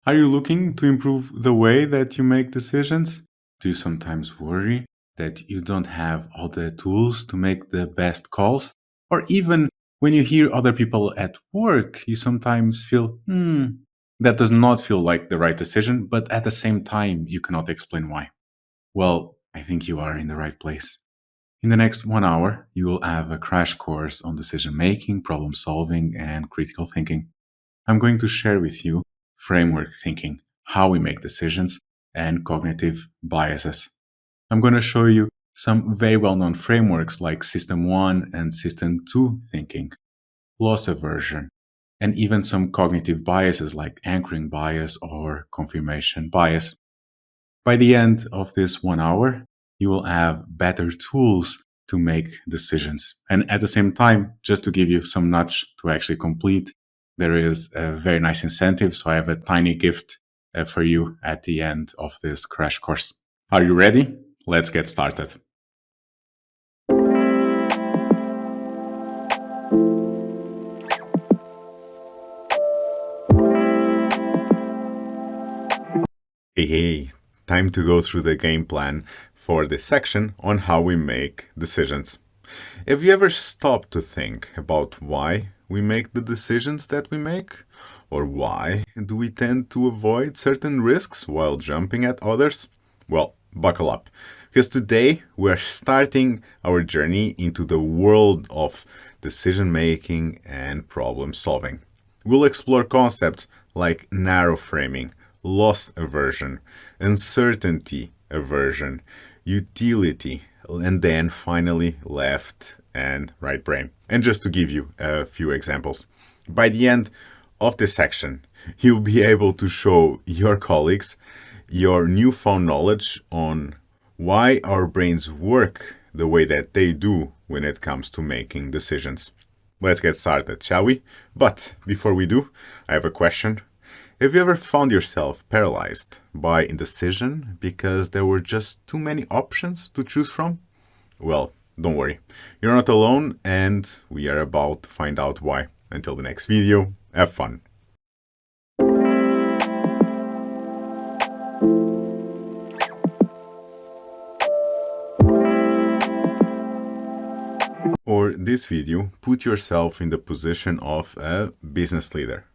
Are you looking to improve the way that you make decisions? Do you sometimes worry that you don't have all the tools to make the best calls? Or even when you hear other people at work, you sometimes feel, that does not feel like the right decision, but at the same time, you cannot explain why. Well, I think you are in the right place. In the next 1 hour, you will have a crash course on decision making, problem solving, and critical thinking. I'm going to share with you framework thinking, how we make decisions, and cognitive biases. I'm going to show you some very well known frameworks like System 1 and System 2 thinking, loss aversion, and even some cognitive biases like anchoring bias or confirmation bias. By the end of this 1 hour, you will have better tools to make decisions. And at the same time, just to give you some nudge to actually complete, there is a very nice incentive. So I have a tiny gift for you at the end of this crash course. Are you ready? Let's get started. Hey, time to go through the game plan for this section on how we make decisions. Have you ever stopped to think about why we make the decisions that we make? Or why do we tend to avoid certain risks while jumping at others? Well, buckle up, because today we're starting our journey into the world of decision making and problem solving. We'll explore concepts like narrow framing, loss aversion, uncertainty aversion, utility, and then finally left and right brain. And just to give you a few examples, by the end of this section, you'll be able to show your colleagues your newfound knowledge on why our brains work the way that they do when it comes to making decisions. Let's get started, shall we? But before we do, I have a question. Have you ever found yourself paralyzed by indecision because there were just too many options to choose from? Well, don't worry. You're not alone, and we are about to find out why. Until the next video, have fun. For this video, put yourself in the position of a business leader.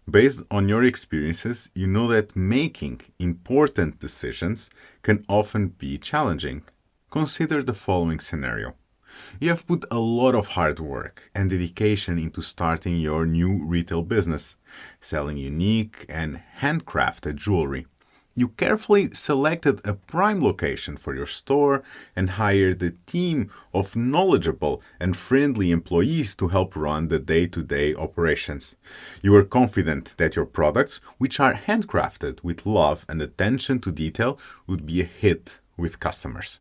Based on your experiences, you know that making important decisions can often be challenging. Consider the following scenario. You have put a lot of hard work and dedication into starting your new retail business, selling unique and handcrafted jewelry. You carefully selected a prime location for your store and hired a team of knowledgeable and friendly employees to help run the day-to-day operations. You were confident that your products, which are handcrafted with love and attention to detail, would be a hit with customers.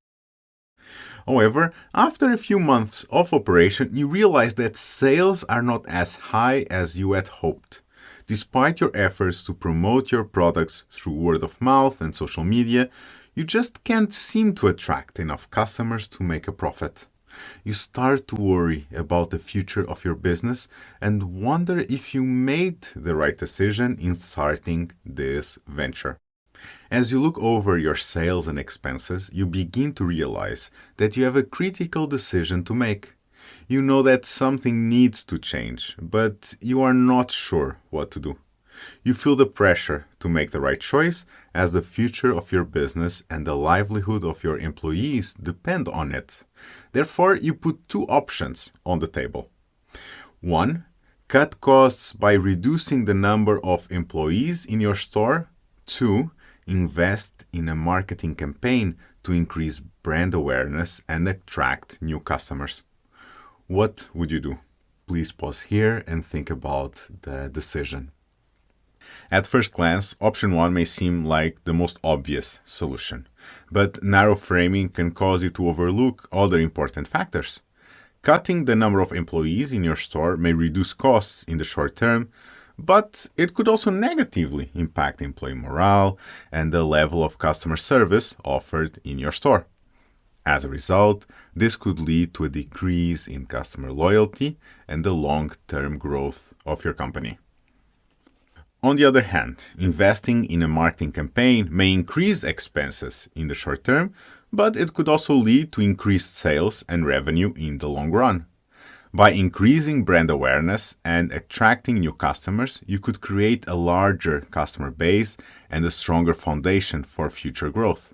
However, after a few months of operation, you realize that sales are not as high as you had hoped. Despite your efforts to promote your products through word of mouth and social media, you just can't seem to attract enough customers to make a profit. You start to worry about the future of your business and wonder if you made the right decision in starting this venture. As you look over your sales and expenses, you begin to realize that you have a critical decision to make. You know that something needs to change, but you are not sure what to do. You feel the pressure to make the right choice as the future of your business and the livelihood of your employees depend on it. Therefore, you put two options on the table. 1. Cut costs by reducing the number of employees in your store. 2. Invest in a marketing campaign to increase brand awareness and attract new customers. What would you do? Please pause here and think about the decision. At first glance, option 1 may seem like the most obvious solution, but narrow framing can cause you to overlook other important factors. Cutting the number of employees in your store may reduce costs in the short term, but it could also negatively impact employee morale and the level of customer service offered in your store. As a result, this could lead to a decrease in customer loyalty and the long-term growth of your company. On the other hand, investing in a marketing campaign may increase expenses in the short term, but it could also lead to increased sales and revenue in the long run. By increasing brand awareness and attracting new customers, you could create a larger customer base and a stronger foundation for future growth.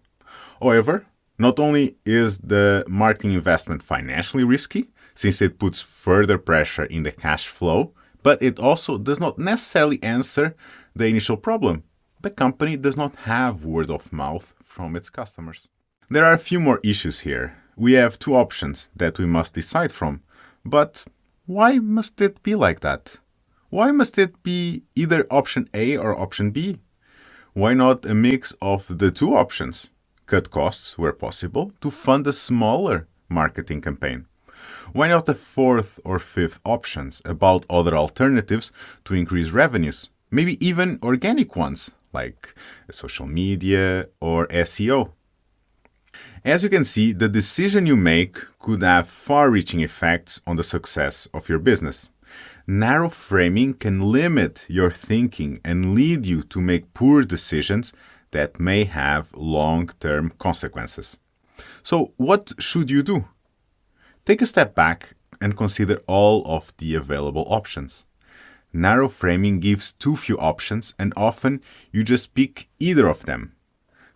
However, not only is the marketing investment financially risky, since it puts further pressure in the cash flow, but it also does not necessarily answer the initial problem. The company does not have word of mouth from its customers. There are a few more issues here. We have two options that we must decide from. But why must it be like that? Why must it be either option A or option B? Why not a mix of the two options? Cut costs where possible to fund a smaller marketing campaign. Why not a fourth or fifth options about other alternatives to increase revenues? Maybe even organic ones like social media or SEO. As you can see, the decision you make could have far-reaching effects on the success of your business. Narrow framing can limit your thinking and lead you to make poor decisions that may have long-term consequences. So, what should you do? Take a step back and consider all of the available options. Narrow framing gives too few options, and often you just pick either of them.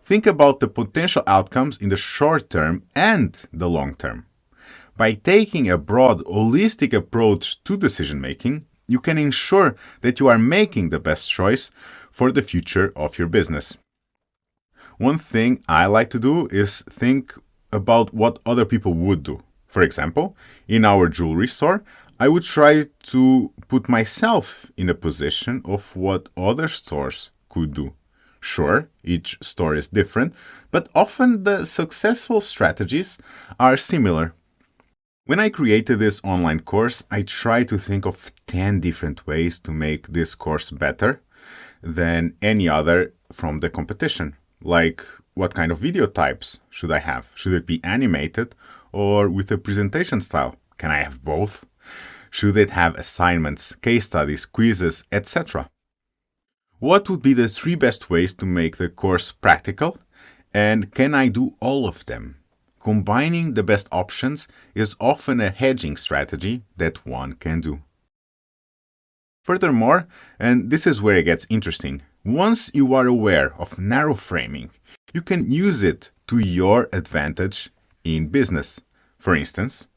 Think about the potential outcomes in the short term and the long term. By taking a broad, holistic approach to decision making, you can ensure that you are making the best choice for the future of your business. One thing I like to do is think about what other people would do. For example, in our jewelry store, I would try to put myself in a position of what other stores could do. Sure, each store is different, but often the successful strategies are similar. When I created this online course, I tried to think of 10 different ways to make this course better than any other from the competition. Like, what kind of video types should I have? Should it be animated or with a presentation style? Can I have both? Should it have assignments, case studies, quizzes, etc.? What would be the 3 best ways to make the course practical? And can I do all of them? Combining the best options is often a hedging strategy that one can do. Furthermore, and this is where it gets interesting, once you are aware of narrow framing, you can use it to your advantage in business. For instance,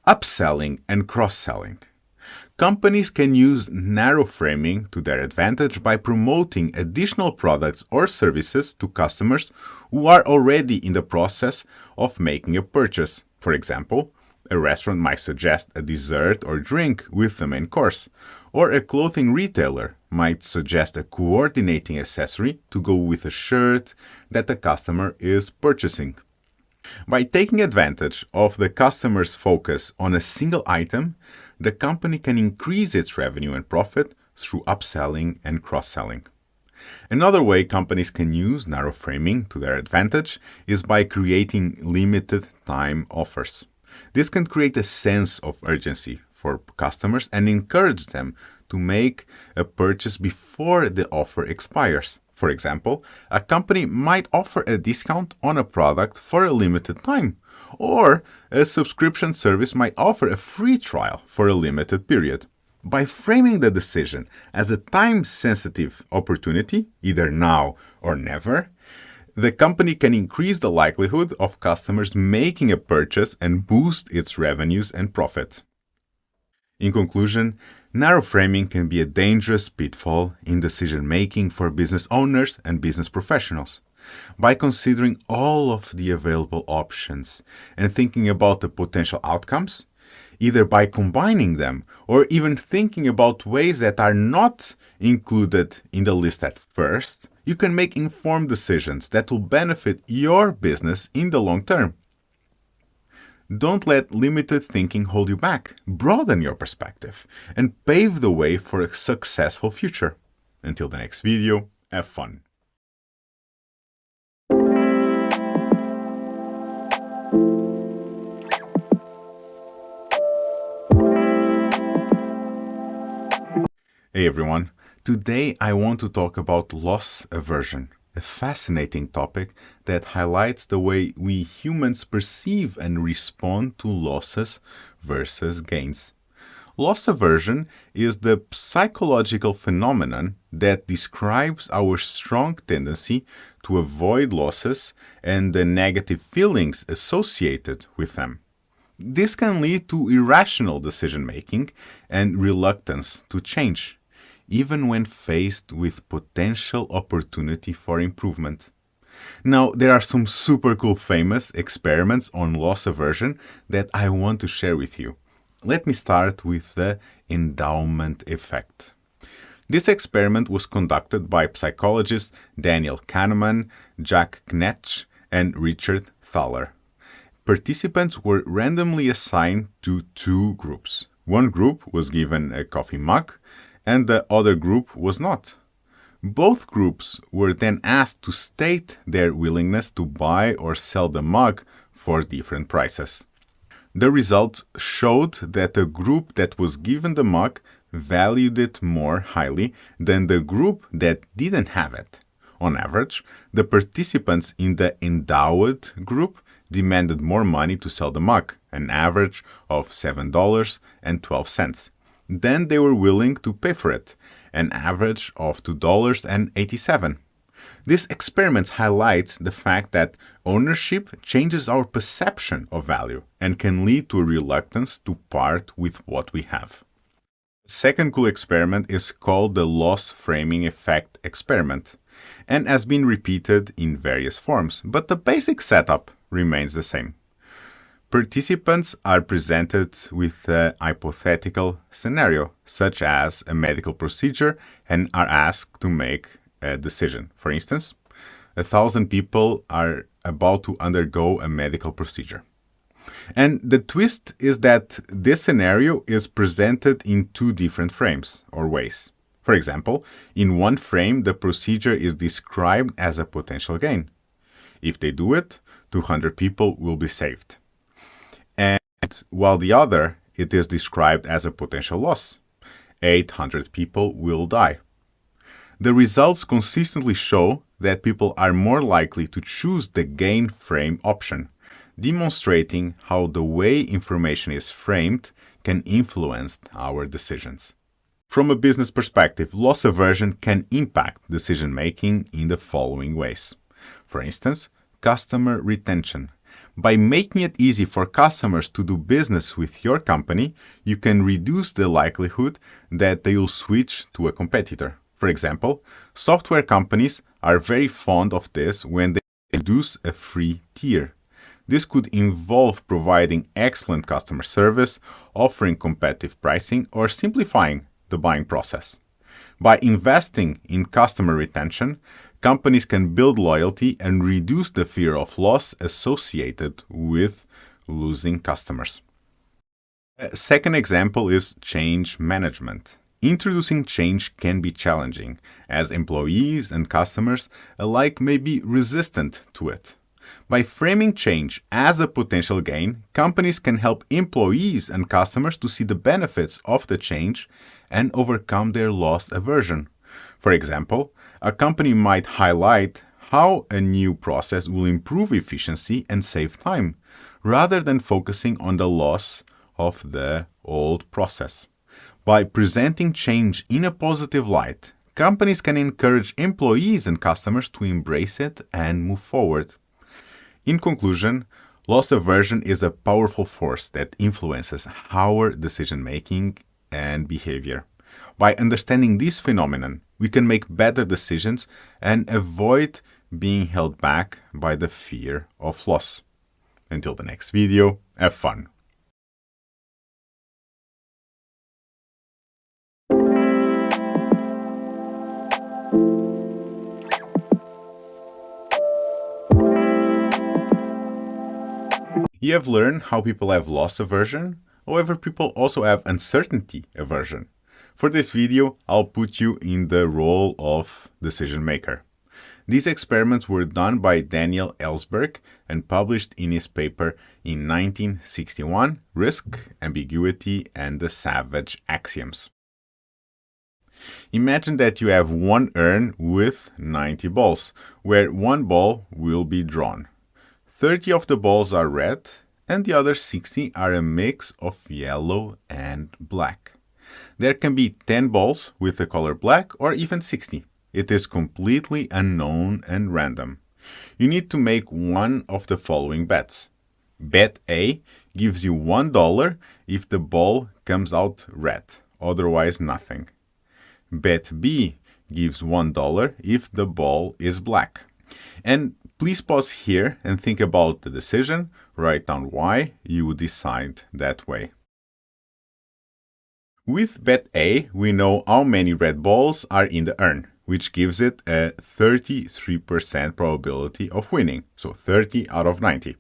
upselling and cross-selling. Companies can use narrow framing to their advantage by promoting additional products or services to customers who are already in the process of making a purchase. For example, a restaurant might suggest a dessert or drink with the main course, or a clothing retailer might suggest a coordinating accessory to go with a shirt that the customer is purchasing. By taking advantage of the customer's focus on a single item, the company can increase its revenue and profit through upselling and cross-selling. Another way companies can use narrow framing to their advantage is by creating limited time offers. This can create a sense of urgency for customers and encourage them to make a purchase before the offer expires. For example, a company might offer a discount on a product for a limited time, or a subscription service might offer a free trial for a limited period. By framing the decision as a time-sensitive opportunity, either now or never, the company can increase the likelihood of customers making a purchase and boost its revenues and profit. In conclusion, narrow framing can be a dangerous pitfall in decision-making for business owners and business professionals. By considering all of the available options and thinking about the potential outcomes, either by combining them or even thinking about ways that are not included in the list at first, you can make informed decisions that will benefit your business in the long term. Don't let limited thinking hold you back. Broaden your perspective and pave the way for a successful future. Until the next video, have fun. Hey everyone, Today, I want to talk about loss aversion, a fascinating topic that highlights the way we humans perceive and respond to losses versus gains. Loss aversion is the psychological phenomenon that describes our strong tendency to avoid losses and the negative feelings associated with them. This can lead to irrational decision-making and reluctance to change, even when faced with potential opportunity for improvement. Now, there are some super cool famous experiments on loss aversion that I want to share with you. Let me start with the endowment effect. This experiment was conducted by psychologists Daniel Kahneman, Jack Knetsch, and Richard Thaler. Participants were randomly assigned to two groups. One group was given a coffee mug, and the other group was not. Both groups were then asked to state their willingness to buy or sell the mug for different prices. The results showed that the group that was given the mug valued it more highly than the group that didn't have it. On average, the participants in the endowed group demanded more money to sell the mug, an average of $7.12. Then they were willing to pay for it, an average of $2.87. This experiment highlights the fact that ownership changes our perception of value and can lead to a reluctance to part with what we have. The second cool experiment is called the loss framing effect experiment and has been repeated in various forms, but the basic setup remains the same. Participants are presented with a hypothetical scenario, such as a medical procedure, and are asked to make a decision. For instance, 1,000 people are about to undergo a medical procedure. And the twist is that this scenario is presented in two different frames or ways. For example, in one frame, the procedure is described as a potential gain. If they do it, 200 people will be saved. And while the other, it is described as a potential loss. 800 people will die. The results consistently show that people are more likely to choose the gain frame option, demonstrating how the way information is framed can influence our decisions. From a business perspective, loss aversion can impact decision-making in the following ways. For instance, customer retention. By making it easy for customers to do business with your company, you can reduce the likelihood that they will switch to a competitor. For example, software companies are very fond of this when they introduce a free tier. This could involve providing excellent customer service, offering competitive pricing, or simplifying the buying process. By investing in customer retention, companies can build loyalty and reduce the fear of loss associated with losing customers. A second example is change management. Introducing change can be challenging, as employees and customers alike may be resistant to it. By framing change as a potential gain, companies can help employees and customers to see the benefits of the change and overcome their loss aversion. For example, a company might highlight how a new process will improve efficiency and save time, rather than focusing on the loss of the old process. By presenting change in a positive light, companies can encourage employees and customers to embrace it and move forward. In conclusion, loss aversion is a powerful force that influences our decision-making and behavior. By understanding this phenomenon, we can make better decisions and avoid being held back by the fear of loss. Until the next video, have fun! You have learned how people have loss aversion. However, people also have uncertainty aversion. For this video, I'll put you in the role of decision maker. These experiments were done by Daniel Ellsberg and published in his paper in 1961, Risk, Ambiguity, and the Savage Axioms. Imagine that you have one urn with 90 balls, where one ball will be drawn. 30 of the balls are red, and the other 60 are a mix of yellow and black. There can be 10 balls with the color black or even 60. It is completely unknown and random. You need to make one of the following bets. Bet A gives you $1 if the ball comes out red, otherwise nothing. Bet B gives $1 if the ball is black. And please pause here and think about the decision. Write down why you would decide that way. With bet A, we know how many red balls are in the urn, which gives it a 33% probability of winning, so 30 out of 90.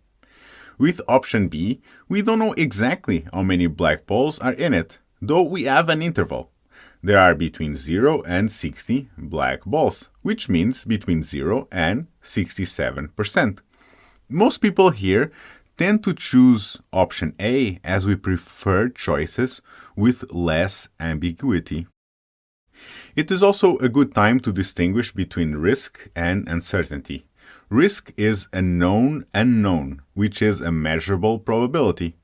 With option B, we don't know exactly how many black balls are in it, though we have an interval. There are between 0 and 60 black balls, which means between 0 and 67%. Most people here tend to choose option A as we prefer choices with less ambiguity. It is also a good time to distinguish between risk and uncertainty. Risk is a known unknown, which is a measurable probability.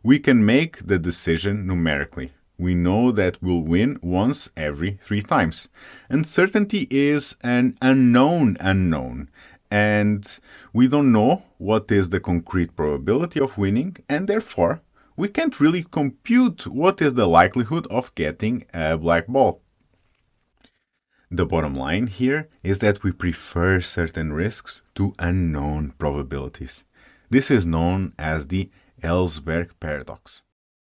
We can make the decision numerically. We know that we'll win once every 3 times. Uncertainty is an unknown unknown, and we don't know what is the concrete probability of winning, and therefore we can't really compute what is the likelihood of getting a black ball. The bottom line here is that we prefer certain risks to unknown probabilities. This is known as the Ellsberg paradox.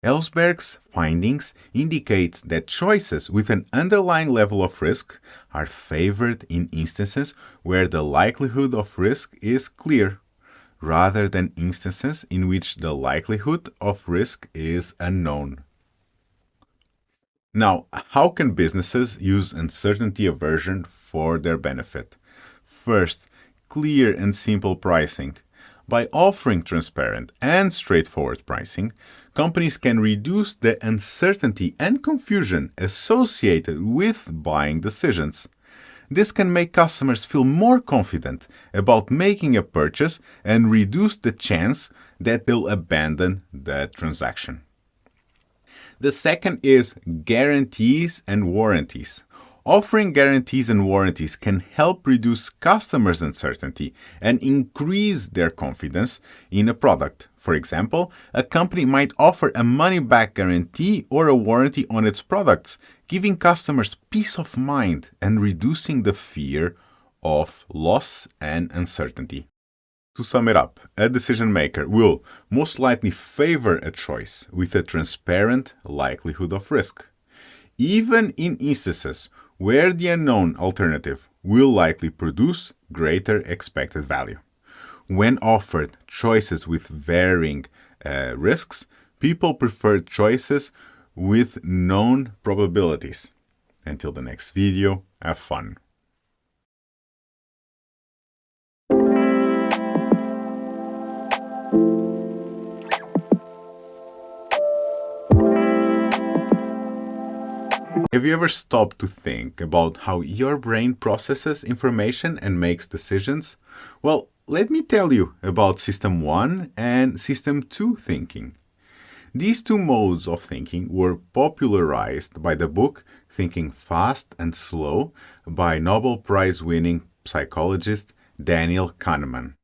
Ellsberg's findings indicate that choices with an underlying level of risk are favored in instances where the likelihood of risk is clear, rather than instances in which the likelihood of risk is unknown. Now, how can businesses use uncertainty aversion for their benefit? First, clear and simple pricing. By offering transparent and straightforward pricing, companies can reduce the uncertainty and confusion associated with buying decisions. This can make customers feel more confident about making a purchase and reduce the chance that they'll abandon the transaction. The second is guarantees and warranties. Offering guarantees and warranties can help reduce customers' uncertainty and increase their confidence in a product. For example, a company might offer a money-back guarantee or a warranty on its products, giving customers peace of mind and reducing the fear of loss and uncertainty. To sum it up, a decision maker will most likely favor a choice with a transparent likelihood of risk, even in instances where the unknown alternative will likely produce greater expected value. When offered choices with varying risks, people prefer choices with known probabilities. Until the next video, have fun. Have you ever stopped to think about how your brain processes information and makes decisions? Well, let me tell you about System 1 and System 2 thinking. These two modes of thinking were popularized by the book Thinking Fast and Slow by Nobel Prize-winning psychologist Daniel Kahneman.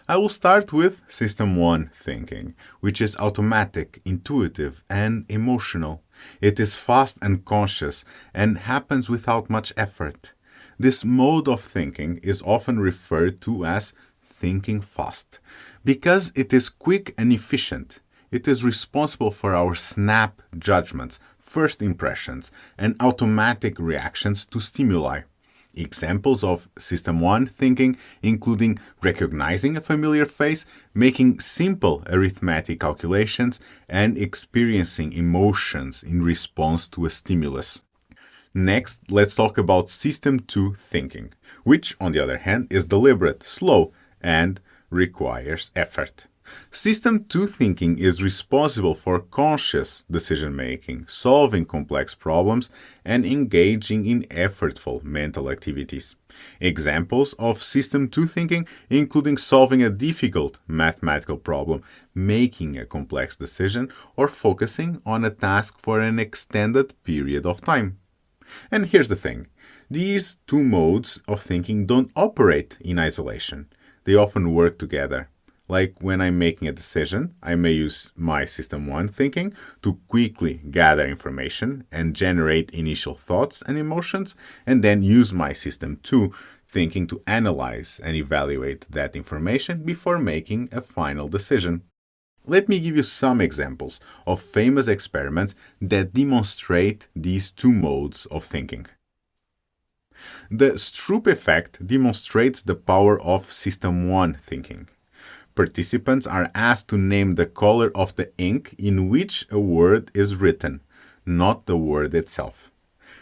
I will start with System 1 thinking, which is automatic, intuitive, and emotional. It is fast and conscious and happens without much effort. This mode of thinking is often referred to as thinking fast because it is quick and efficient. It is responsible for our snap judgments, first impressions, and automatic reactions to stimuli. Examples of System 1 thinking including recognizing a familiar face, making simple arithmetic calculations, and experiencing emotions in response to a stimulus. Next, let's talk about System 2 thinking, which, on the other hand, is deliberate, slow, and requires effort. System 2 thinking is responsible for conscious decision making, solving complex problems, and engaging in effortful mental activities. Examples of System 2 thinking including solving a difficult mathematical problem, making a complex decision, or focusing on a task for an extended period of time. And here's the thing. These two modes of thinking don't operate in isolation. They often work together. Like when I'm making a decision, I may use my System 1 thinking to quickly gather information and generate initial thoughts and emotions, and then use my System 2 thinking to analyze and evaluate that information before making a final decision. Let me give you some examples of famous experiments that demonstrate these two modes of thinking. The Stroop effect demonstrates the power of System 1 thinking. Participants are asked to name the color of the ink in which a word is written, not the word itself.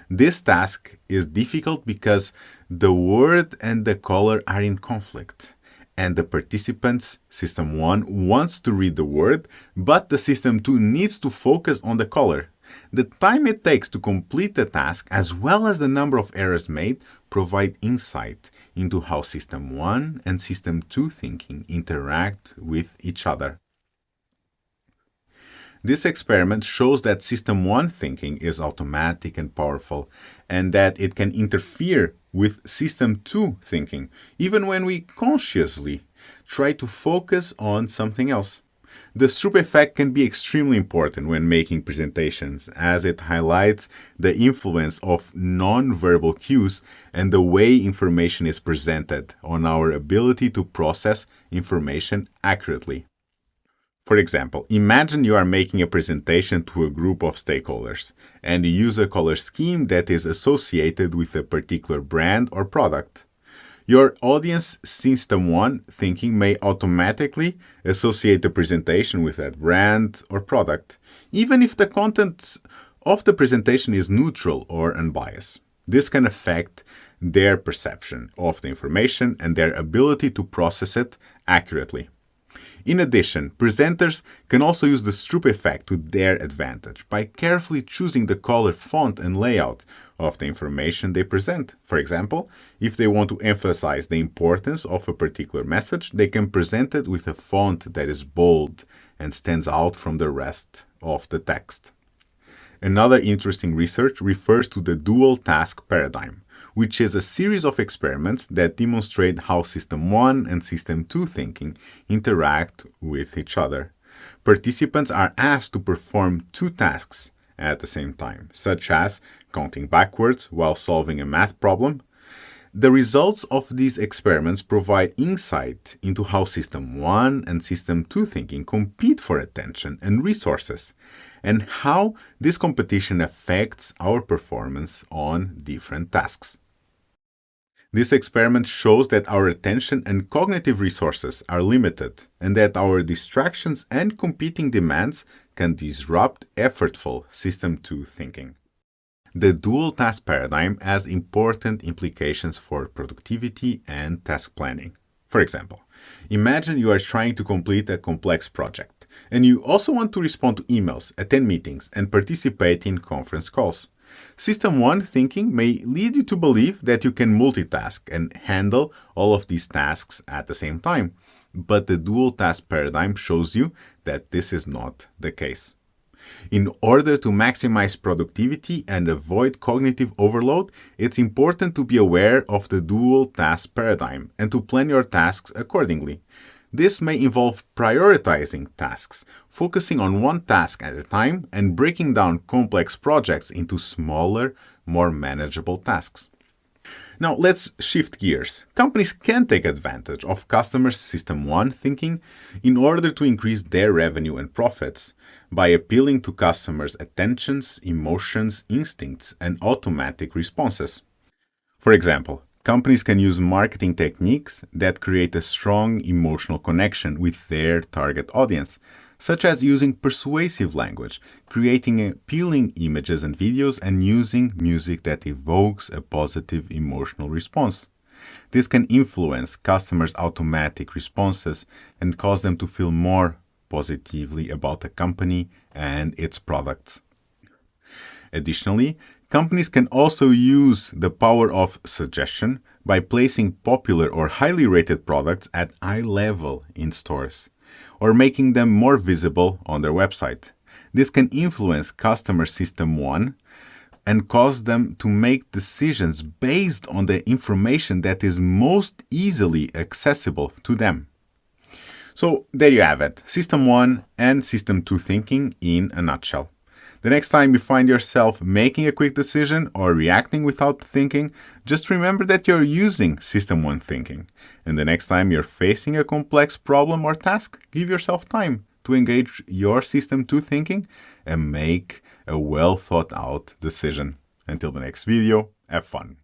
This task is difficult because the word and the color are in conflict, and the participants' System 1 wants to read the word, but the System 2 needs to focus on the color. The time it takes to complete the task, as well as the number of errors made, provide insight into how System 1 and System 2 thinking interact with each other. This experiment shows that System 1 thinking is automatic and powerful, and that it can interfere with System 2 thinking, even when we consciously try to focus on something else. The Stroop effect can be extremely important when making presentations, as it highlights the influence of non-verbal cues and the way information is presented on our ability to process information accurately. For example, imagine you are making a presentation to a group of stakeholders, and you use a color scheme that is associated with a particular brand or product. Your audience System 1 thinking may automatically associate the presentation with that brand or product, even if the content of the presentation is neutral or unbiased. This can affect their perception of the information and their ability to process it accurately. In addition, presenters can also use the Stroop effect to their advantage by carefully choosing the color, font, and layout of the information they present. For example, if they want to emphasize the importance of a particular message, they can present it with a font that is bold and stands out from the rest of the text. Another interesting research refers to the dual task paradigm, which is a series of experiments that demonstrate how System 1 and System 2 thinking interact with each other. Participants are asked to perform two tasks at the same time, such as counting backwards while solving a math problem. The results of these experiments provide insight into how System 1 and System 2 thinking compete for attention and resources, and how this competition affects our performance on different tasks. This experiment shows that our attention and cognitive resources are limited, and that our distractions and competing demands can disrupt effortful System 2 thinking. The dual task paradigm has important implications for productivity and task planning. For example, imagine you are trying to complete a complex project, and you also want to respond to emails, attend meetings, and participate in conference calls. System 1 thinking may lead you to believe that you can multitask and handle all of these tasks at the same time, but the dual task paradigm shows you that this is not the case. In order to maximize productivity and avoid cognitive overload, it's important to be aware of the dual task paradigm and to plan your tasks accordingly. This may involve prioritizing tasks, focusing on one task at a time, and breaking down complex projects into smaller, more manageable tasks. Now let's shift gears. Companies can take advantage of customers' System 1 thinking in order to increase their revenue and profits by appealing to customers' attentions, emotions, instincts, and automatic responses. For example, companies can use marketing techniques that create a strong emotional connection with their target audience, such as using persuasive language, creating appealing images and videos, and using music that evokes a positive emotional response. This can influence customers' automatic responses and cause them to feel more positively about the company and its products. Additionally, companies can also use the power of suggestion by placing popular or highly rated products at eye level in stores, or making them more visible on their website. This can influence customer system 1 and cause them to make decisions based on the information that is most easily accessible to them. So there you have it, System 1 and System 2 thinking in a nutshell. The next time you find yourself making a quick decision or reacting without thinking, just remember that you're using System 1 thinking. And the next time you're facing a complex problem or task, give yourself time to engage your System 2 thinking and make a well thought out decision. Until the next video, have fun.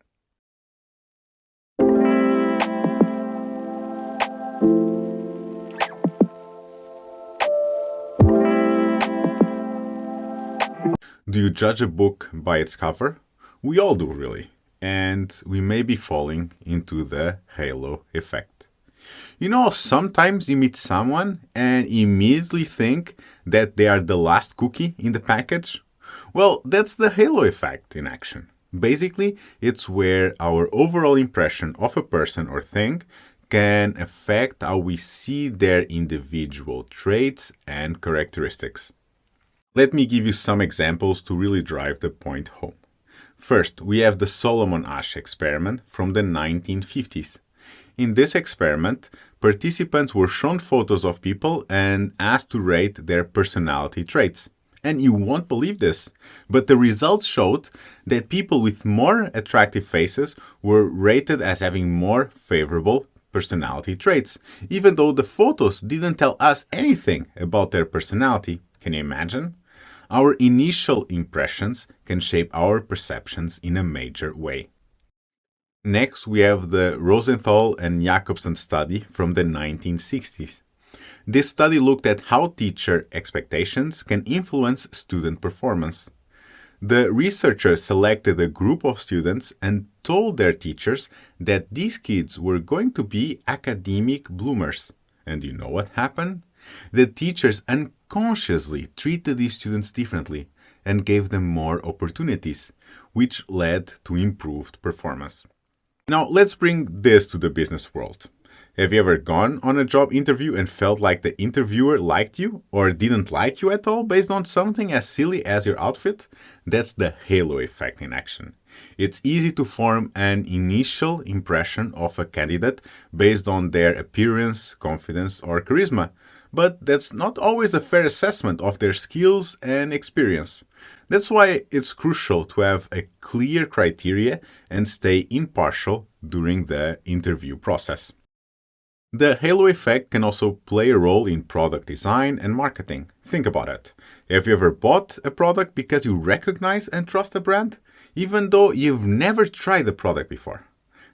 Do you judge a book by its cover? We all do, really. And we may be falling into the halo effect. You know, sometimes you meet someone and immediately think that they are the last cookie in the package. Well, that's the halo effect in action. Basically, it's where our overall impression of a person or thing can affect how we see their individual traits and characteristics. Let me give you some examples to really drive the point home. First, we have the Solomon Asch experiment from the 1950s. In this experiment, participants were shown photos of people and asked to rate their personality traits. And you won't believe this, but the results showed that people with more attractive faces were rated as having more favorable personality traits, even though the photos didn't tell us anything about their personality. Can you imagine? Our initial impressions can shape our perceptions in a major way. Next, we have the Rosenthal and Jacobson study from the 1960s. This study looked at how teacher expectations can influence student performance. The researchers selected a group of students and told their teachers that these kids were going to be academic bloomers. And you know what happened? The teachers unconsciously treated these students differently and gave them more opportunities, which led to improved performance. Now, let's bring this to the business world. Have you ever gone on a job interview and felt like the interviewer liked you or didn't like you at all based on something as silly as your outfit? That's the halo effect in action. It's easy to form an initial impression of a candidate based on their appearance, confidence, or charisma, but that's not always a fair assessment of their skills and experience. That's why it's crucial to have a clear criteria and stay impartial during the interview process. The halo effect can also play a role in product design and marketing. Think about it. Have you ever bought a product because you recognize and trust a brand, even though you've never tried the product before?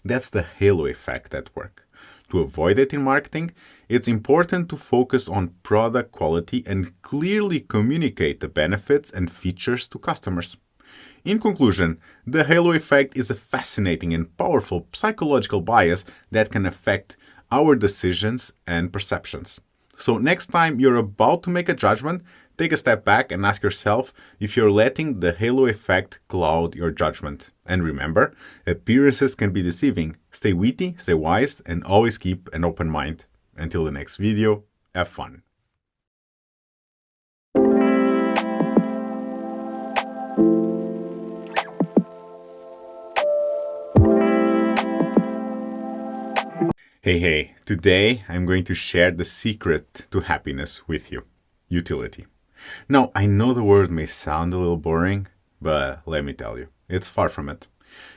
That's the halo effect at work. To avoid it in marketing, it's important to focus on product quality and clearly communicate the benefits and features to customers. In conclusion, the halo effect is a fascinating and powerful psychological bias that can affect our decisions and perceptions. So next time you're about to make a judgment, take a step back and ask yourself if you're letting the halo effect cloud your judgment. And remember, appearances can be deceiving. Stay witty, stay wise, and always keep an open mind. Until the next video, have fun. Hey, today I'm going to share the secret to happiness with you, utility. Now, I know the word may sound a little boring, but let me tell you, it's far from it.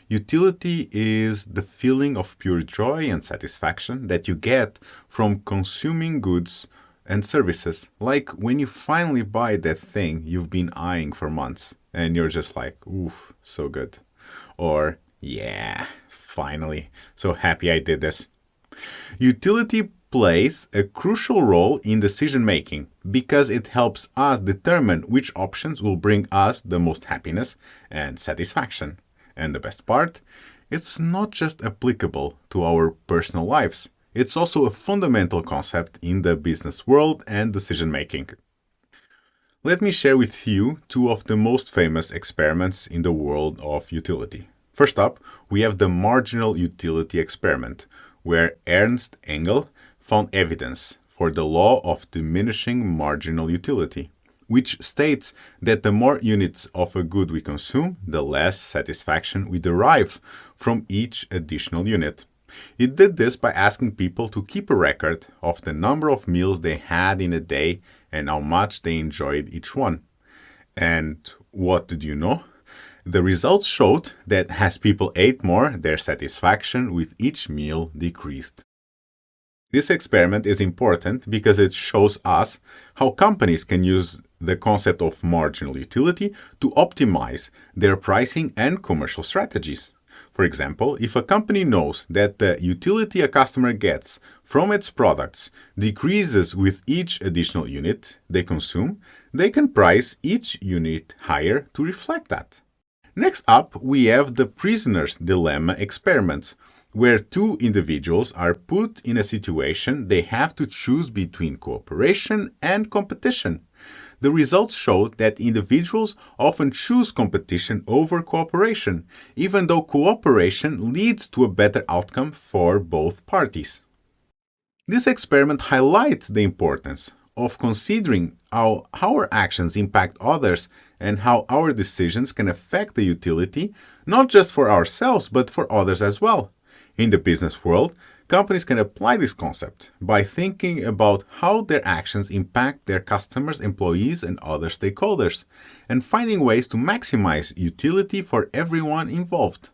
Utility is the feeling of pure joy and satisfaction that you get from consuming goods and services, like when you finally buy that thing you've been eyeing for months, and you're just like, oof, so good. Or, yeah, finally, so happy I did this. Utility plays a crucial role in decision making because it helps us determine which options will bring us the most happiness and satisfaction. And the best part, it's not just applicable to our personal lives. It's also a fundamental concept in the business world and decision making. Let me share with you two of the most famous experiments in the world of utility. First up, we have the marginal utility experiment, where Ernst Engel found evidence for the law of diminishing marginal utility, which states that the more units of a good we consume, the less satisfaction we derive from each additional unit. It did this by asking people to keep a record of the number of meals they had in a day and how much they enjoyed each one. And what did you know? The results showed that as people ate more, their satisfaction with each meal decreased. This experiment is important because it shows us how companies can use the concept of marginal utility to optimize their pricing and commercial strategies. For example, if a company knows that the utility a customer gets from its products decreases with each additional unit they consume, they can price each unit higher to reflect that. Next up, we have the prisoner's dilemma experiment, where two individuals are put in a situation they have to choose between cooperation and competition. The results show that individuals often choose competition over cooperation, even though cooperation leads to a better outcome for both parties. This experiment highlights the importance of considering how our actions impact others and how our decisions can affect the utility, not just for ourselves, but for others as well. In the business world, companies can apply this concept by thinking about how their actions impact their customers, employees, and other stakeholders, and finding ways to maximize utility for everyone involved.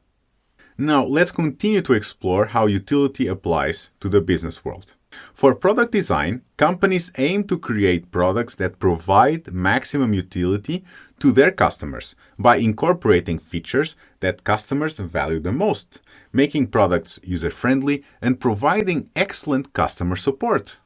Now, let's continue to explore how utility applies to the business world. For product design, companies aim to create products that provide maximum utility to their customers by incorporating features that customers value the most, making products user-friendly, and providing excellent customer support.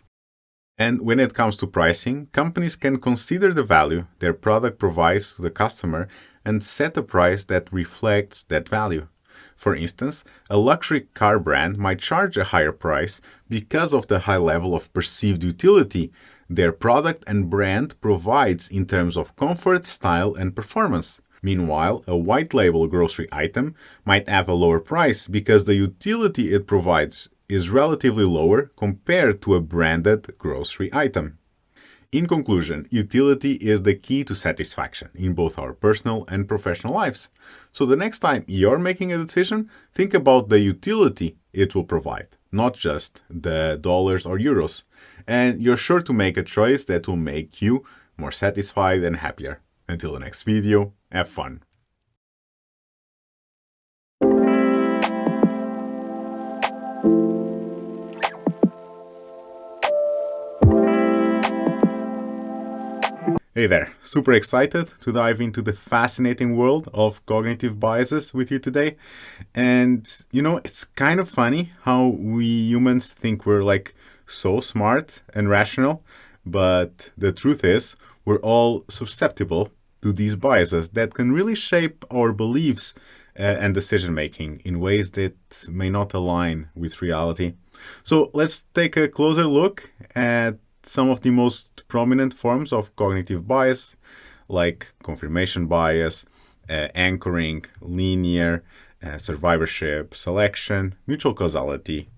And when it comes to pricing, companies can consider the value their product provides to the customer and set a price that reflects that value. For instance, a luxury car brand might charge a higher price because of the high level of perceived utility their product and brand provides in terms of comfort, style, and performance. Meanwhile, a white label grocery item might have a lower price because the utility it provides is relatively lower compared to a branded grocery item. In conclusion, utility is the key to satisfaction in both our personal and professional lives. So the next time you're making a decision, think about the utility it will provide, not just the dollars or euros. And you're sure to make a choice that will make you more satisfied and happier. Until the next video, have fun. Hey there, super excited to dive into the fascinating world of cognitive biases with you today. And it's kind of funny how we humans think we're like so smart and rational, but the truth is we're all susceptible to these biases that can really shape our beliefs and decision making in ways that may not align with reality. So let's take a closer look at some of the most prominent forms of cognitive bias, like confirmation bias, anchoring, linear, survivorship, selection, mutual causality,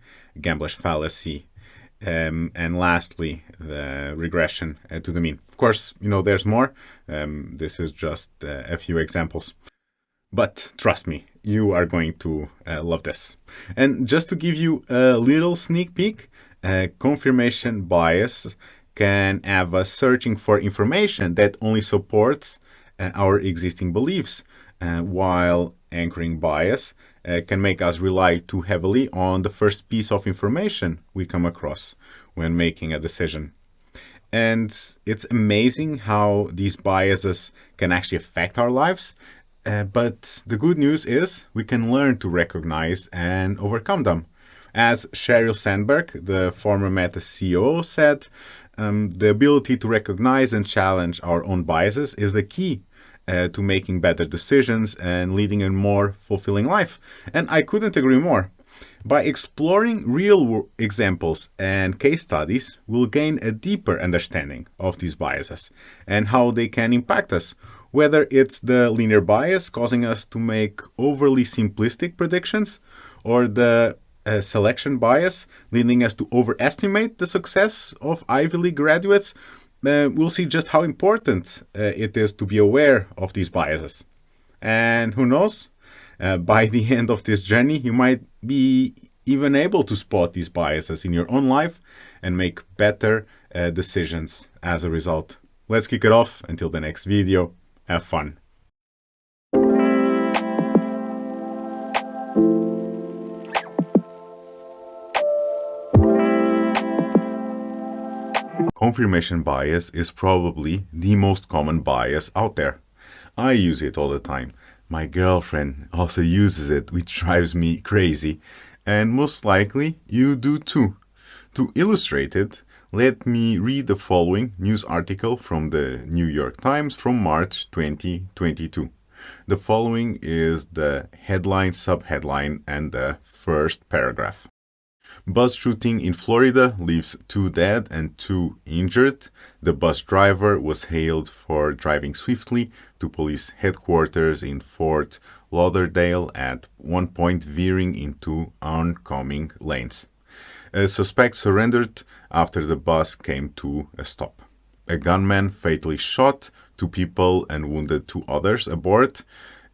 gambler's fallacy, and lastly, the regression to the mean. Of course, there's more. This is just a few examples. But trust me, you are going to love this. And just to give you a little sneak peek, confirmation bias can have us searching for information that only supports our existing beliefs, while anchoring bias can make us rely too heavily on the first piece of information we come across when making a decision. And it's amazing how these biases can actually affect our lives. But the good news is we can learn to recognize and overcome them. As Sheryl Sandberg, the former Meta CEO, said, the ability to recognize and challenge our own biases is the key. to making better decisions and leading a more fulfilling life. And I couldn't agree more. By exploring real examples and case studies, we'll gain a deeper understanding of these biases and how they can impact us, whether it's the linear bias causing us to make overly simplistic predictions, or the selection bias leading us to overestimate the success of Ivy League graduates. We'll see just how important it is to be aware of these biases. And who knows? By the end of this journey, you might be even able to spot these biases in your own life and make better decisions as a result. Let's kick it off. Until the next video, have fun. Confirmation bias is probably the most common bias out there. I use it all the time. My girlfriend also uses it, which drives me crazy, and most likely you do too. To illustrate it, let me read the following news article from the New York Times from March 2022. The following is the headline, subheadline, and the first paragraph. Bus shooting in Florida leaves 2 dead and 2 injured. The bus driver was hailed for driving swiftly to police headquarters in Fort Lauderdale, at one point veering into oncoming lanes. A suspect surrendered after the bus came to a stop. A gunman fatally shot 2 people and wounded 2 others aboard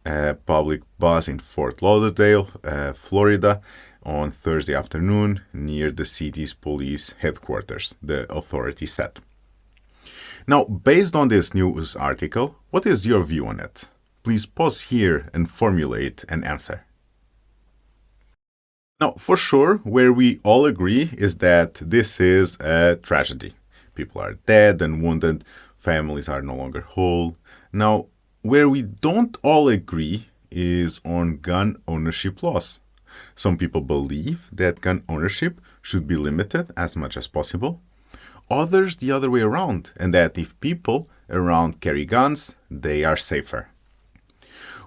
a public bus in Fort Lauderdale, Florida, on Thursday afternoon near the city's police headquarters, the authority said. Now, based on this news article, what is your view on it? Please pause here and formulate an answer. Now, for sure, where we all agree is that this is a tragedy. People are dead and wounded, families are no longer whole. Now, where we don't all agree is on gun ownership laws. Some people believe that gun ownership should be limited as much as possible. Others the other way around, and that if people around carry guns, they are safer.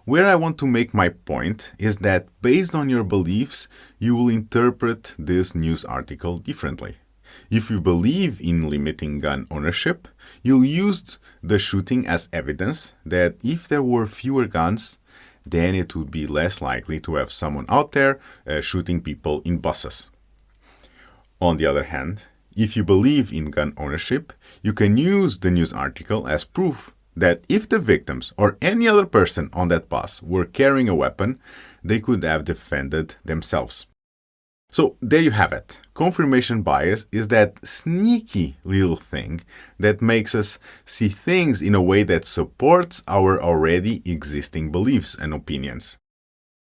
Where I want to make my point is that based on your beliefs, you will interpret this news article differently. If you believe in limiting gun ownership, you'll use the shooting as evidence that if there were fewer guns, then it would be less likely to have someone out there shooting people in buses. On the other hand, if you believe in gun ownership, you can use the news article as proof that if the victims or any other person on that bus were carrying a weapon, they could have defended themselves. So there you have it. Confirmation bias is that sneaky little thing that makes us see things in a way that supports our already existing beliefs and opinions.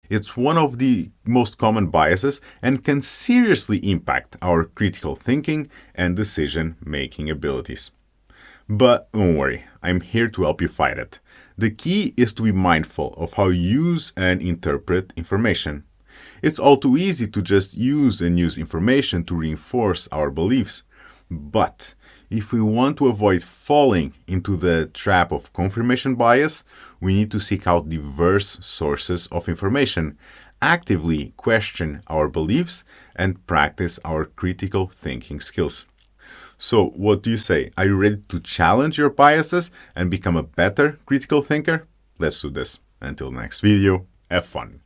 It's one of the most common biases and can seriously impact our critical thinking and decision-making abilities. But don't worry, I'm here to help you fight it. The key is to be mindful of how you use and interpret information. It's all too easy to just use and use information to reinforce our beliefs. But if we want to avoid falling into the trap of confirmation bias, we need to seek out diverse sources of information, actively question our beliefs, and practice our critical thinking skills. So, what do you say? Are you ready to challenge your biases and become a better critical thinker? Let's do this. Until next video, have fun.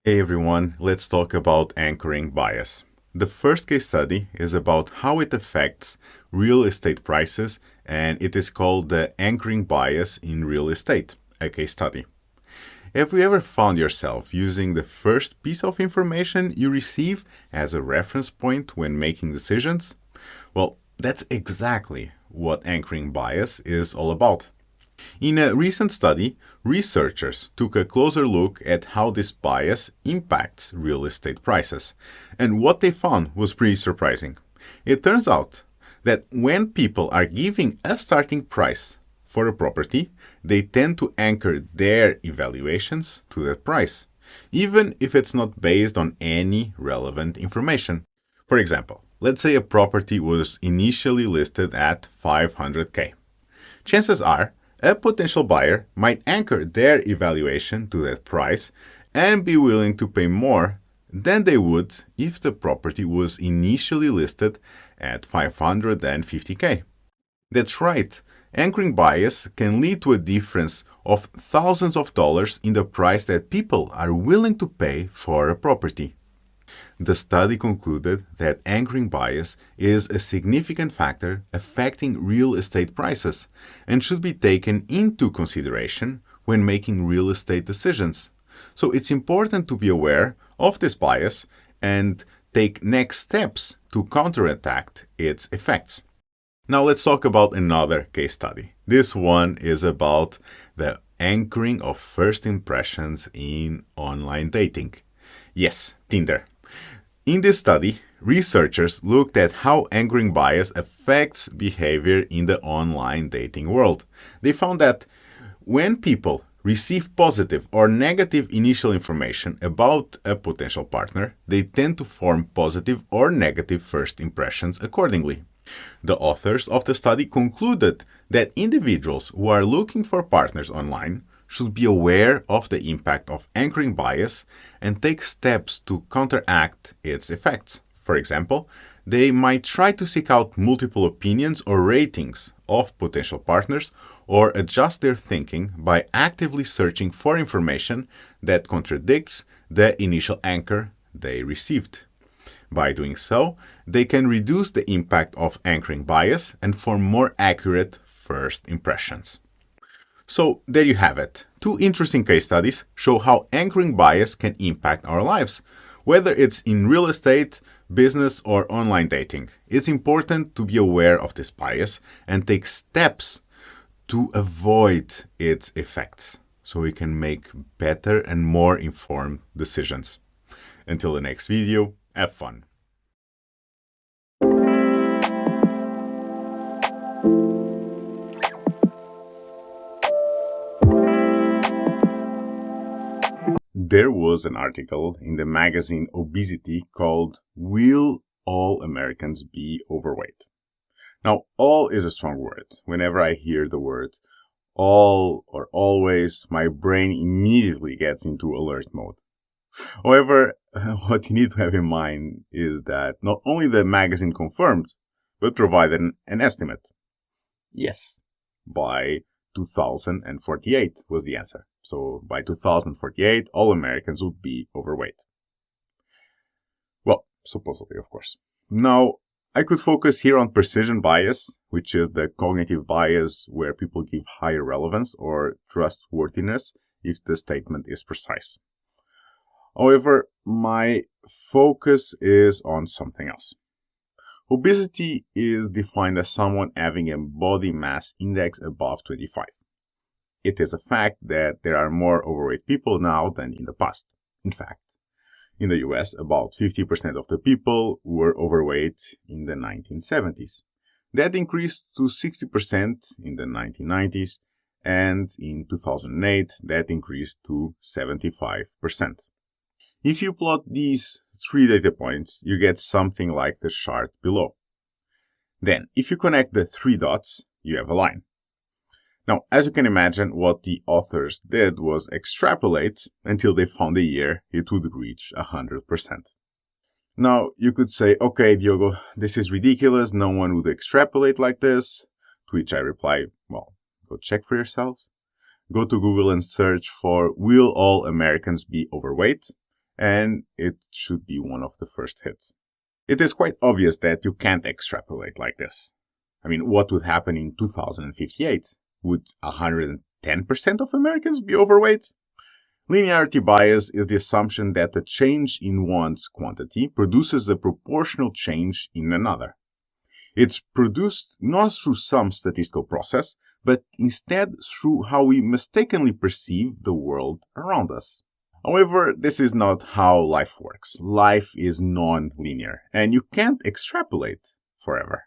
Hey everyone, let's talk about anchoring bias. The first case study is about how it affects real estate prices, and it is called the anchoring bias in real estate, a case study. Have you ever found yourself using the first piece of information you receive as a reference point when making decisions? Well, that's exactly what anchoring bias is all about. In a recent study, researchers took a closer look at how this bias impacts real estate prices, and what they found was pretty surprising. It turns out that when people are giving a starting price for a property, they tend to anchor their evaluations to that price. even if it's not based on any relevant information. For example, let's say a property was initially listed at 500K. Chances are a potential buyer might anchor their evaluation to that price and be willing to pay more than they would if the property was initially listed at 550K. That's right. Anchoring bias can lead to a difference of thousands of dollars in the price that people are willing to pay for a property. The study concluded that anchoring bias is a significant factor affecting real estate prices and should be taken into consideration when making real estate decisions. So it's important to be aware of this bias and take next steps to counteract its effects. Now let's talk about another case study. This one is about the anchoring of first impressions in online dating. Yes, Tinder. In this study, researchers looked at how anchoring bias affects behavior in the online dating world. They found that when people receive positive or negative initial information about a potential partner, they tend to form positive or negative first impressions accordingly. The authors of the study concluded that individuals who are looking for partners online should be aware of the impact of anchoring bias and take steps to counteract its effects. For example, they might try to seek out multiple opinions or ratings of potential partners or adjust their thinking by actively searching for information that contradicts the initial anchor they received. By doing so, they can reduce the impact of anchoring bias and form more accurate first impressions. So there you have it. Two interesting case studies show how anchoring bias can impact our lives. Whether it's in real estate, business, or online dating, it's important to be aware of this bias and take steps to avoid its effects so we can make better and more informed decisions. Until the next video, have fun. There was an article in the magazine Obesity called "Will All Americans Be Overweight?" Now, all is a strong word. Whenever I hear the word all or always, my brain immediately gets into alert mode. However, what you need to have in mind is that not only the magazine confirmed, but provided an estimate. Yes, by 2048 was the answer. So by 2048, all Americans would be overweight. Well, supposedly, of course. Now, I could focus here on precision bias, which is the cognitive bias where people give higher relevance or trustworthiness if the statement is precise. However, my focus is on something else. Obesity is defined as someone having a body mass index above 25. It is a fact that there are more overweight people now than in the past. In fact, in the US, about 50% of the people were overweight in the 1970s. That increased to 60% in the 1990s, and in 2008, that increased to 75%. If you plot these three data points, you get something like the chart below. Then, if you connect the three dots, you have a line. Now, as you can imagine, what the authors did was extrapolate until they found a year it would reach 100%. Now, you could say, okay, Diogo, this is ridiculous. No one would extrapolate like this. To which I reply, well, go check for yourself. Go to Google and search for "Will all Americans be overweight?" and it should be one of the first hits. It is quite obvious that you can't extrapolate like this. I mean, what would happen in 2058? Would 110% of Americans be overweight? Linearity bias is the assumption that the change in one's quantity produces a proportional change in another. It's produced not through some statistical process, but instead through how we mistakenly perceive the world around us. However, this is not how life works. Life is non-linear, and you can't extrapolate forever.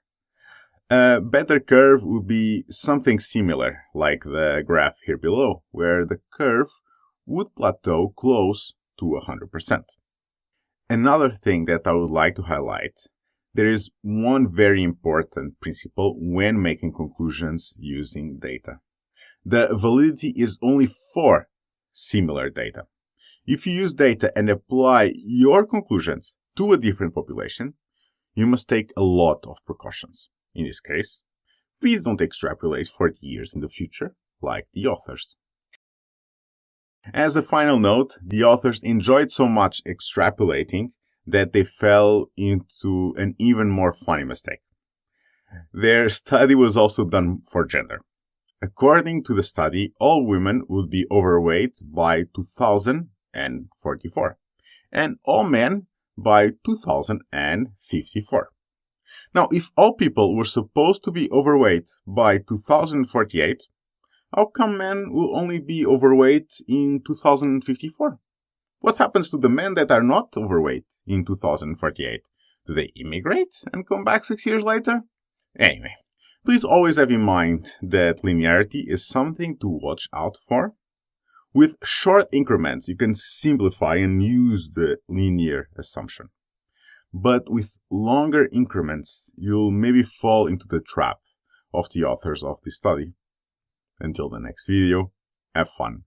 A better curve would be something similar, like the graph here below, where the curve would plateau close to 100%. Another thing that I would like to highlight, there is one very important principle when making conclusions using data. The validity is only for similar data. If you use data and apply your conclusions to a different population, you must take a lot of precautions. In this case, please don't extrapolate 40 years in the future, like the authors. As a final note, the authors enjoyed so much extrapolating that they fell into an even more funny mistake. Their study was also done for gender. According to the study, all women would be overweight by 2044, and all men by 2054. Now, if all people were supposed to be overweight by 2048, how come men will only be overweight in 2054? What happens to the men that are not overweight in 2048? Do they immigrate and come back 6 years later? Anyway, please always have in mind that linearity is something to watch out for. With short increments, you can simplify and use the linear assumption. But with longer increments, you'll maybe fall into the trap of the authors of this study. Until the next video, have fun.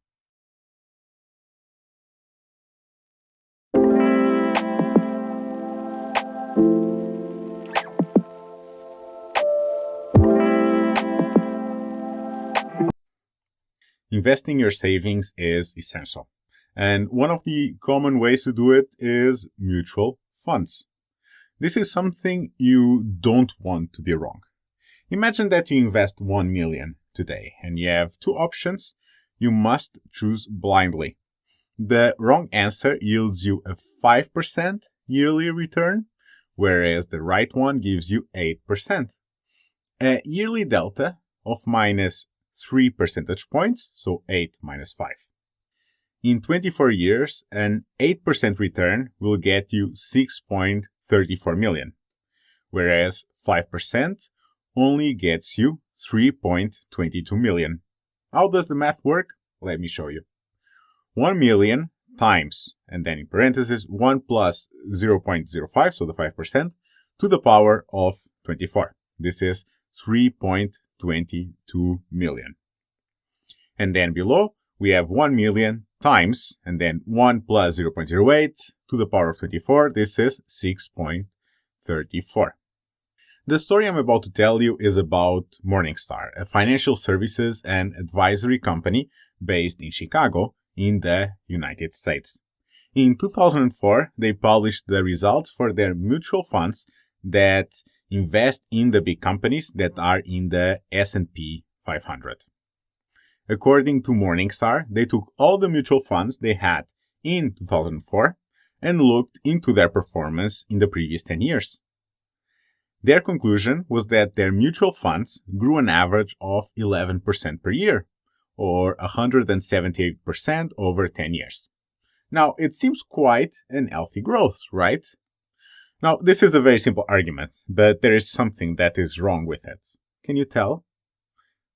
Investing your savings is essential, and one of the common ways to do it is mutual funds. This is something you don't want to be wrong. Imagine that you invest 1 million today, and you have two options. You must choose blindly. The wrong answer yields you a 5% yearly return, whereas the right one gives you 8%. A yearly delta of minus 3 percentage points, so 8 minus 5. In 24 years, an 8% return will get you 6.34 million, whereas 5% only gets you 3.22 million. How does the math work? Let me show you. 1 million times, and then in parentheses, 1 plus 0.05, so the 5%, to the power of 24. This is 3.22 million. And then below, we have 1 million times, and then 1 plus 0.08 to the power of 24. This is 6.34. The story I'm about to tell you is about Morningstar, a financial services and advisory company based in Chicago in the United States. In 2004, they published the results for their mutual funds that invest in the big companies that are in the S&P 500. According to Morningstar, they took all the mutual funds they had in 2004 and looked into their performance in the previous 10 years. Their conclusion was that their mutual funds grew an average of 11% per year, or 178% over 10 years. Now, it seems quite an healthy growth, right? Now, this is a very simple argument, but there is something that is wrong with it. Can you tell?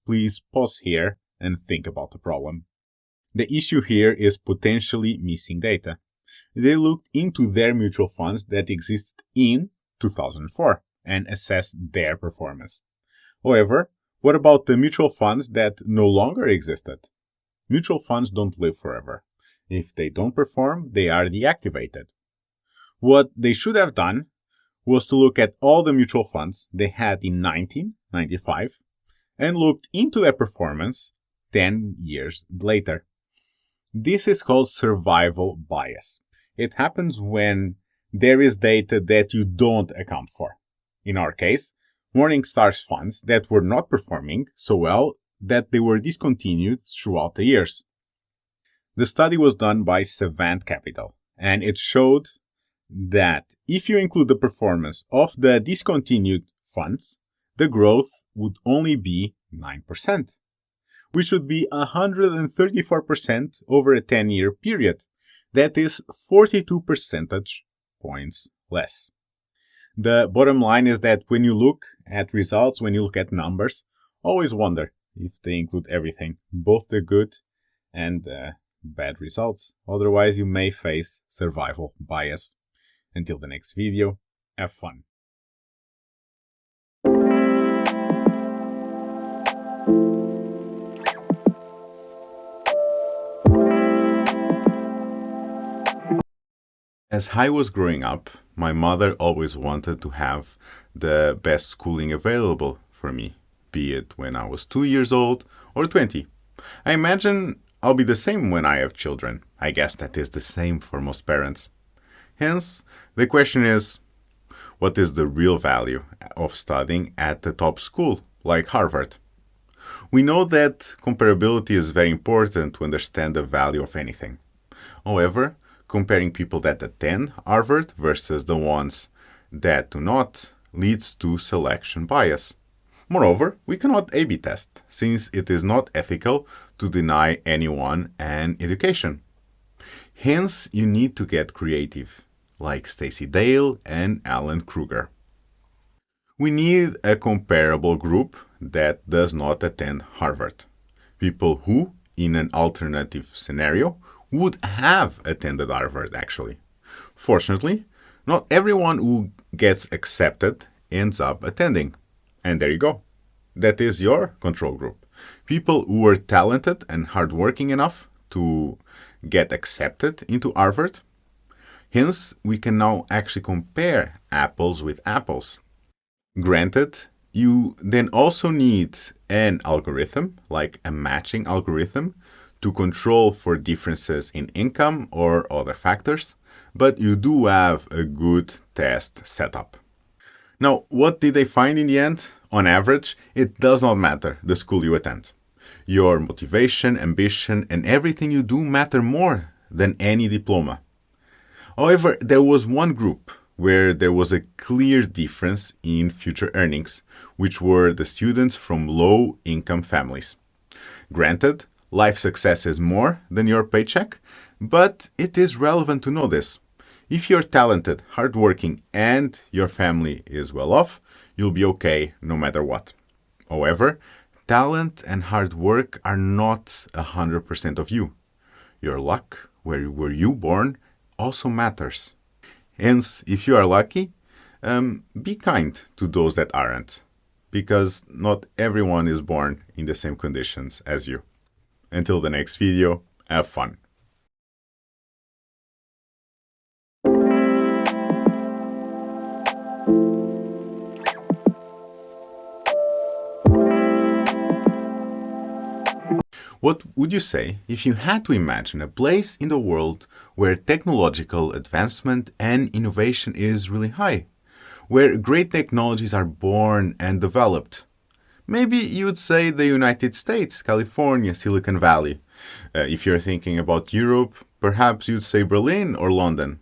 Please pause here and think about the problem. The issue here is potentially missing data. They looked into their mutual funds that existed in 2004 and assessed their performance. However, what about the mutual funds that no longer existed? Mutual funds don't live forever. If they don't perform, they are deactivated. What they should have done was to look at all the mutual funds they had in 1995 and looked into their performance 10 years later. This is called survival bias. It happens when there is data that you don't account for. In our case, Morningstar's funds that were not performing so well that they were discontinued throughout the years. The study was done by Savant Capital, and it showed that if you include the performance of the discontinued funds, the growth would only be 9%, which would be 134% over a 10-year period. That is 42 percentage points less. The bottom line is that when you look at results, when you look at numbers, always wonder if they include everything, both the good and bad results. Otherwise, you may face survival bias. Until the next video, have fun. As I was growing up, my mother always wanted to have the best schooling available for me, be it when I was 2 years old or 20. I imagine I'll be the same when I have children. I guess that is the same for most parents. Hence, the question is, what is the real value of studying at the top school, like Harvard? We know that comparability is very important to understand the value of anything. However, comparing people that attend Harvard versus the ones that do not leads to selection bias. Moreover, we cannot A/B test, since it is not ethical to deny anyone an education. Hence, you need to get creative, like Stacey Dale and Alan Kruger. We need a comparable group that does not attend Harvard. People who, in an alternative scenario, would have attended Harvard, actually. Fortunately, not everyone who gets accepted ends up attending. And there you go. That is your control group. People who were talented and hardworking enough to get accepted into Harvard. Hence, we can now actually compare apples with apples. Granted, you then also need an algorithm, like a matching algorithm, to control for differences in income or other factors, but you do have a good test setup. Now, what did they find in the end? On average, it does not matter the school you attend. Your motivation, ambition, and everything you do matter more than any diploma. However, there was one group where there was a clear difference in future earnings, which were the students from low-income families. Granted, life success is more than your paycheck, but it is relevant to know this. If you're talented, hardworking, and your family is well off, you'll be okay no matter what. However, talent and hard work are not 100% of you. Your luck, where were you born, also matters. Hence, if you are lucky, be kind to those that aren't, because not everyone is born in the same conditions as you. Until the next video, have fun. What would you say if you had to imagine a place in the world where technological advancement and innovation is really high, where great technologies are born and developed? Maybe you would say the United States, California, Silicon Valley. If you're thinking about Europe, perhaps you'd say Berlin or London.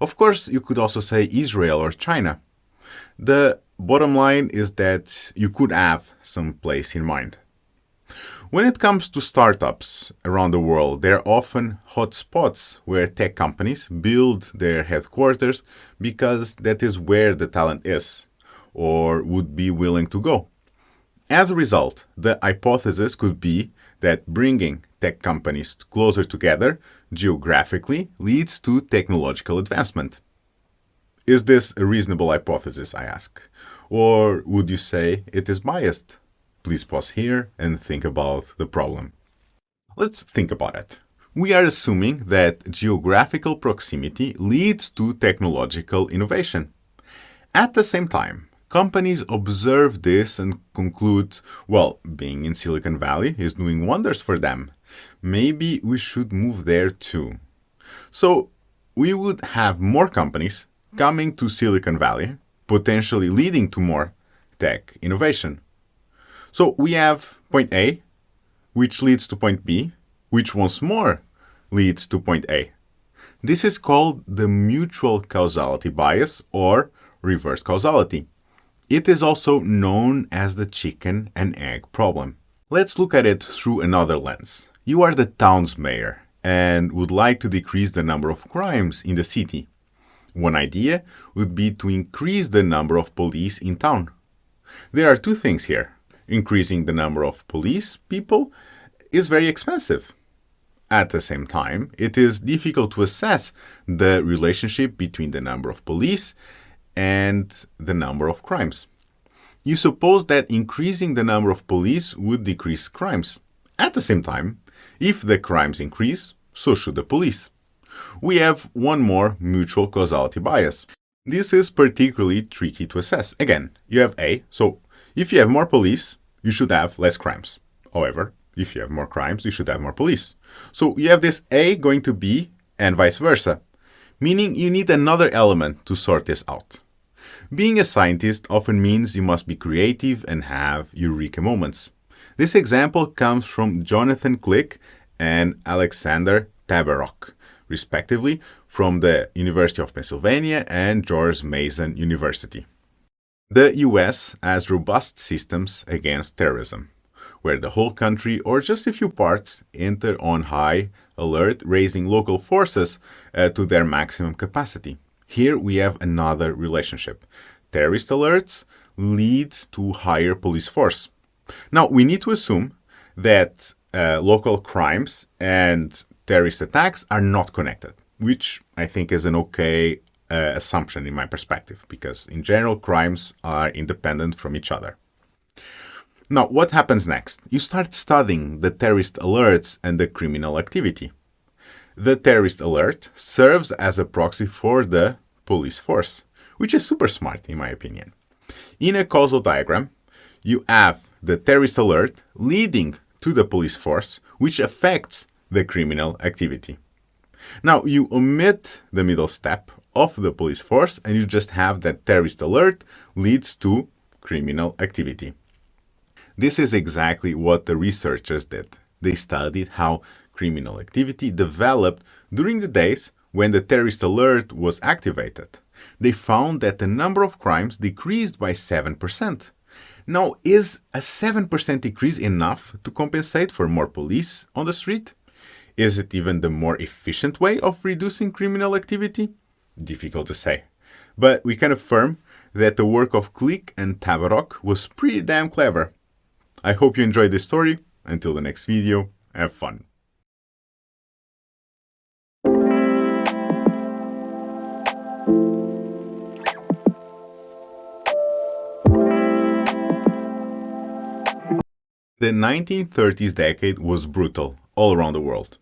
Of course, you could also say Israel or China. The bottom line is that you could have some place in mind. When it comes to startups around the world, there are often hotspots where tech companies build their headquarters because that is where the talent is, or would be willing to go. As a result, the hypothesis could be that bringing tech companies closer together geographically leads to technological advancement. Is this a reasonable hypothesis, I ask? Or would you say it is biased? Please pause here and think about the problem. Let's think about it. We are assuming that geographical proximity leads to technological innovation. At the same time, companies observe this and conclude, well, being in Silicon Valley is doing wonders for them. Maybe we should move there too. So we would have more companies coming to Silicon Valley, potentially leading to more tech innovation. So we have point A, which leads to point B, which once more leads to point A. This is called the mutual causality bias or reverse causality. It is also known as the chicken and egg problem. Let's look at it through another lens. You are the town's mayor and would like to decrease the number of crimes in the city. One idea would be to increase the number of police in town. There are two things here. Increasing the number of police people is very expensive. At the same time, it is difficult to assess the relationship between the number of police and the number of crimes. You suppose that increasing the number of police would decrease crimes. At the same time, if the crimes increase, so should the police. We have one more mutual causality bias. This is particularly tricky to assess. Again, you have A, so if you have more police, you should have less crimes. However, if you have more crimes, you should have more police. So you have this A going to B and vice versa, meaning you need another element to sort this out. Being a scientist often means you must be creative and have eureka moments. This example comes from Jonathan Click and Alexander Tabarrok, respectively, from the University of Pennsylvania and George Mason University. The US has robust systems against terrorism, where the whole country or just a few parts enter on high alert, raising local forces to their maximum capacity. Here we have another relationship. Terrorist alerts lead to higher police force. Now, we need to assume that local crimes and terrorist attacks are not connected, which I think is an okay assumption in my perspective, because in general, crimes are independent from each other. Now, what happens next? You start studying the terrorist alerts and the criminal activity. The terrorist alert serves as a proxy for the police force, which is super smart in my opinion. In a causal diagram, you have the terrorist alert leading to the police force, which affects the criminal activity. Now, you omit the middle step of the police force and you just have that terrorist alert leads to criminal activity. This is exactly what the researchers did. They studied how criminal activity developed during the days when the terrorist alert was activated. They found that the number of crimes decreased by 7%. Now, is a 7% decrease enough to compensate for more police on the street? Is it even the more efficient way of reducing criminal activity? Difficult to say. But we can affirm that the work of Click and Tabarrok was pretty damn clever. I hope you enjoyed this story. Until the next video, have fun. The 1930s decade was brutal all around the world.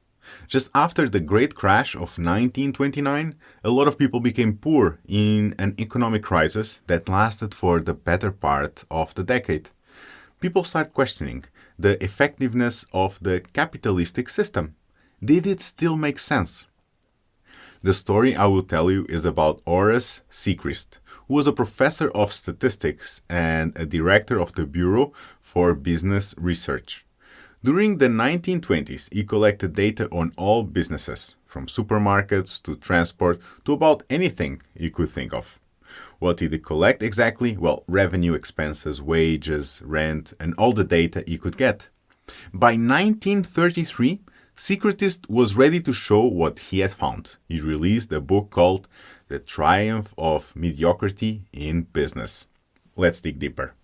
Just after the Great Crash of 1929, a lot of people became poor in an economic crisis that lasted for the better part of the decade. People start questioning the effectiveness of the capitalistic system. Did it still make sense? The story I will tell you is about Horace Seacrest, who was a professor of statistics and a director of the Bureau for Business Research. During the 1920s, he collected data on all businesses, from supermarkets to transport to about anything you could think of. What did he collect exactly? Well, revenue, expenses, wages, rent, and all the data he could get. By 1933, Seacrest was ready to show what he had found. He released a book called The Triumph of Mediocrity in Business. Let's dig deeper.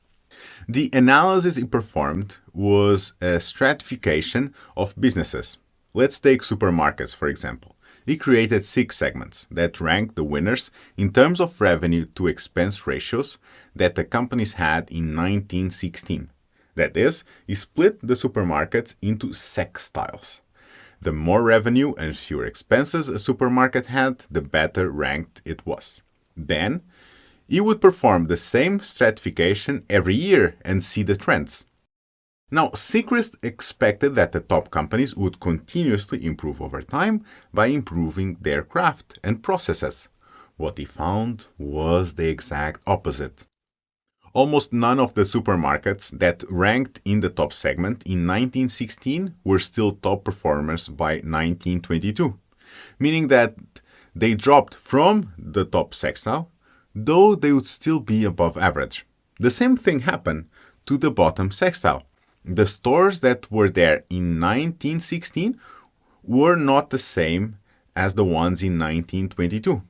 The analysis he performed was a stratification of businesses. Let's take supermarkets, for example. He created 6 segments that ranked the winners in terms of revenue to expense ratios that the companies had in 1916. That is, he split the supermarkets into sextiles. The more revenue and fewer expenses a supermarket had, the better ranked it was. Then, he would perform the same stratification every year and see the trends. Now, Seacrest expected that the top companies would continuously improve over time by improving their craft and processes. What he found was the exact opposite. Almost none of the supermarkets that ranked in the top segment in 1916 were still top performers by 1922, meaning that they dropped from the top sextile, though they would still be above average. The same thing happened to the bottom sextile. The stores that were there in 1916 were not the same as the ones in 1922.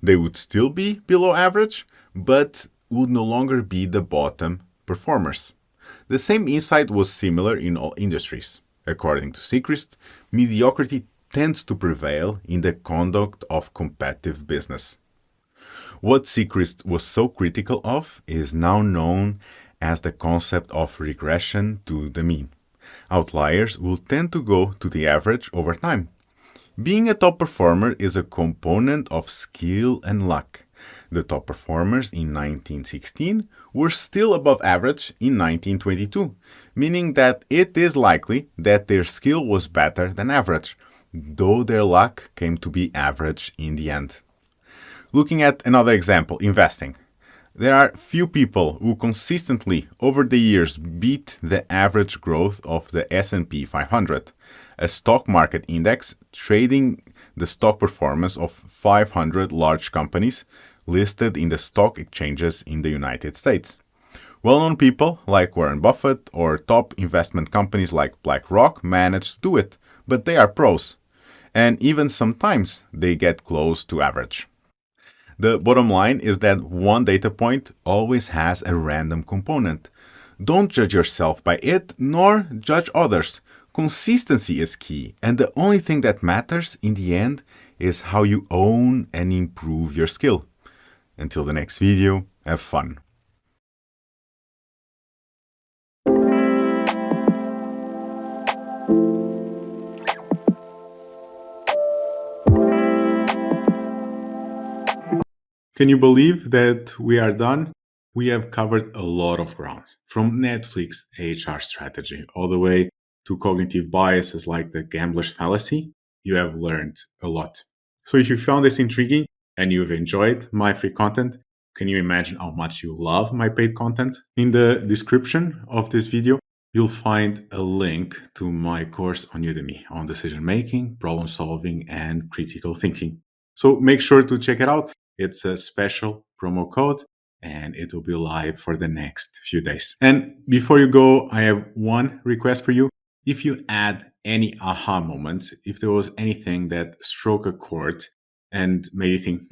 They would still be below average, but would no longer be the bottom performers. The same insight was similar in all industries. According to Seacrest, mediocrity tends to prevail in the conduct of competitive business. What Seacrest was so critical of is now known as the concept of regression to the mean. Outliers will tend to go to the average over time. Being a top performer is a component of skill and luck. The top performers in 1916 were still above average in 1922, meaning that it is likely that their skill was better than average, though their luck came to be average in the end. Looking at another example, investing. There are few people who consistently over the years beat the average growth of the S&P 500, a stock market index trading the stock performance of 500 large companies listed in the stock exchanges in the United States. Well-known people like Warren Buffett or top investment companies like BlackRock manage to do it, but they are pros, and even sometimes they get close to average. The bottom line is that one data point always has a random component. Don't judge yourself by it, nor judge others. Consistency is key, and the only thing that matters in the end is how you own and improve your skill. Until the next video, have fun. Can you believe that we are done? We have covered a lot of ground, from Netflix HR strategy all the way to cognitive biases like the gambler's fallacy. You have learned a lot. So if you found this intriguing and you've enjoyed my free content, can you imagine how much you love my paid content? In the description of this video, you'll find a link to my course on Udemy on decision making, problem solving, and critical thinking. So make sure to check it out. It's a special promo code and it will be live for the next few days. And before you go, I have one request for you. If you add any aha moments, if there was anything that struck a chord and made you think,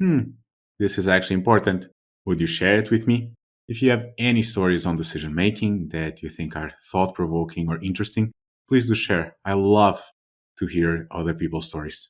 this is actually important, would you share it with me? If you have any stories on decision making that you think are thought provoking or interesting, please do share. I love to hear other people's stories.